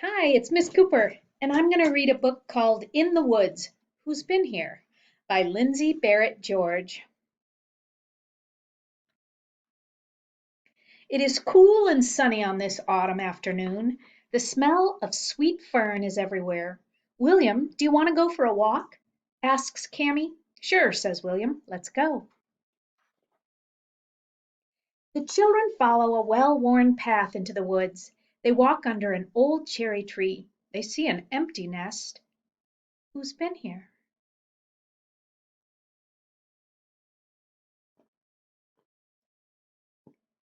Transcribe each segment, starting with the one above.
Hi, it's Miss Cooper, and I'm going to read a book called In the Woods Who's Been Here by Lindsay Barrett George. It is cool and sunny on this autumn afternoon. The smell of sweet fern is everywhere. William, do you want to go for a walk? Asks Cammy. Sure, says William. Let's go. The children follow a well-worn path into the woods. They walk under an old cherry tree. They see an empty nest. Who's been here?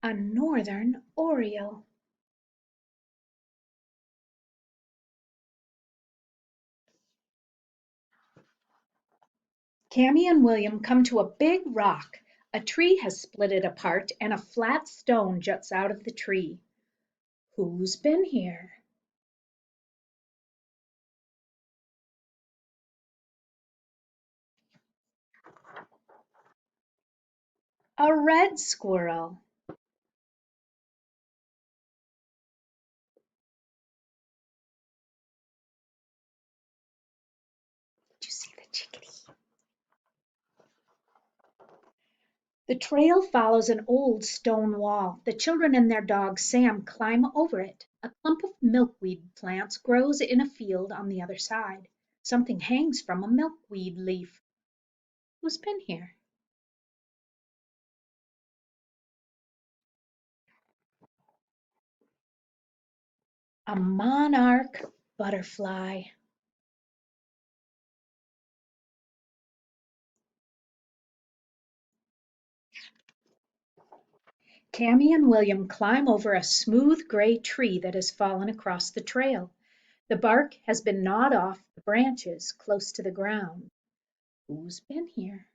A northern oriole. Cammy and William come to a big rock. A tree has split it apart and a flat stone juts out of the tree. Who's been here? A red squirrel. Did you see the chickadee? The trail follows an old stone wall. The children and their dog Sam climb over it. A clump of milkweed plants grows in a field on the other side. Something hangs from a milkweed leaf. Who's been here? A monarch butterfly. Cammy and William climb over a smooth gray tree that has fallen across the trail. The bark has been gnawed off the branches close to the ground. Who's been here?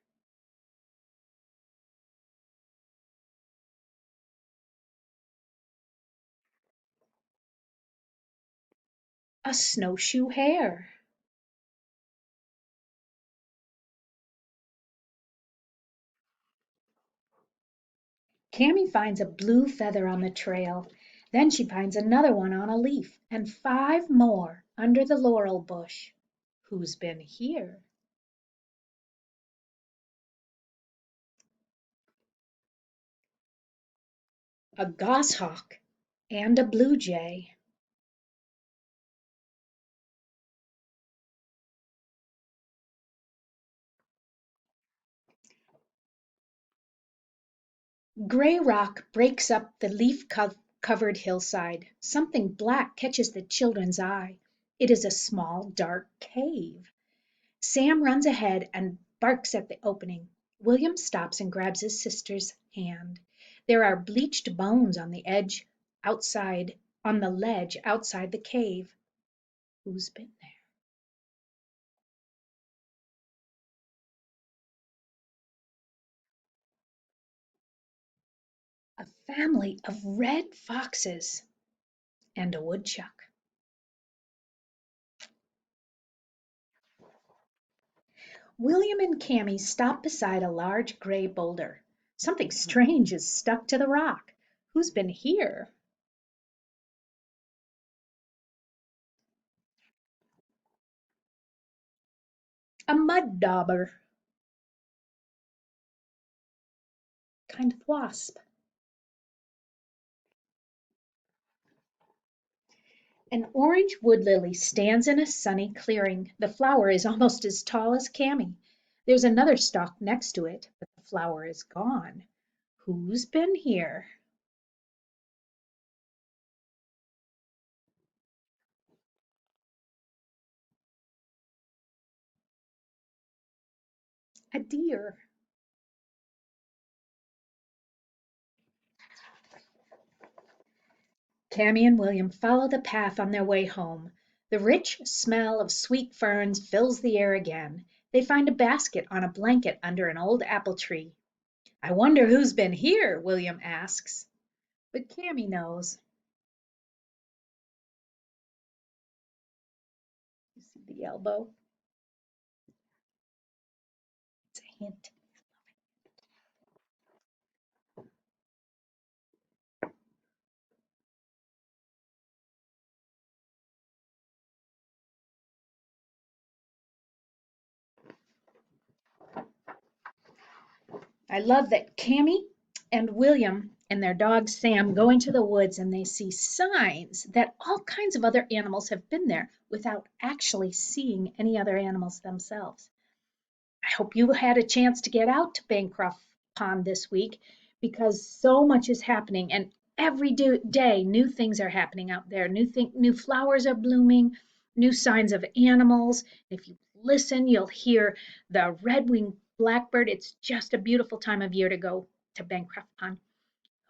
A snowshoe hare. Cammy finds a blue feather on the trail. Then she finds another one on a leaf and five more under the laurel bush. Who's been here? A goshawk and a blue jay. Gray rock breaks up the leaf-covered hillside. Something black catches the children's eye. It is a small, dark cave. Sam runs ahead and barks at the opening. William stops and grabs his sister's hand. There are bleached bones on the edge outside, on the ledge outside the cave. Who's been there? A family of red foxes and a woodchuck. William and Cammy stop beside a large gray boulder. Something strange is stuck to the rock. Who's been here? A mud dauber, kind of wasp. An orange wood lily stands in a sunny clearing. The flower is almost as tall as Cammy. There's another stalk next to it, but the flower is gone. Who's been here? A deer. Cammy and William follow the path on their way home. The rich smell of sweet ferns fills the air again. They find a basket on a blanket under an old apple tree. I wonder who's been here, William asks. But Cammy knows. You see the elbow? It's a hint. I love that Cammy and William and their dog Sam go into the woods and they see signs that all kinds of other animals have been there without actually seeing any other animals themselves. I hope you had a chance to get out to Bancroft Pond this week because so much is happening and every day new things are happening out there. New flowers are blooming, new signs of animals. If you listen, you'll hear the red-winged blackbird. It's just a beautiful time of year to go to Bancroft Pond.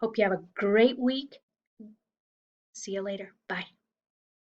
Hope you have a great week. See you later. Bye.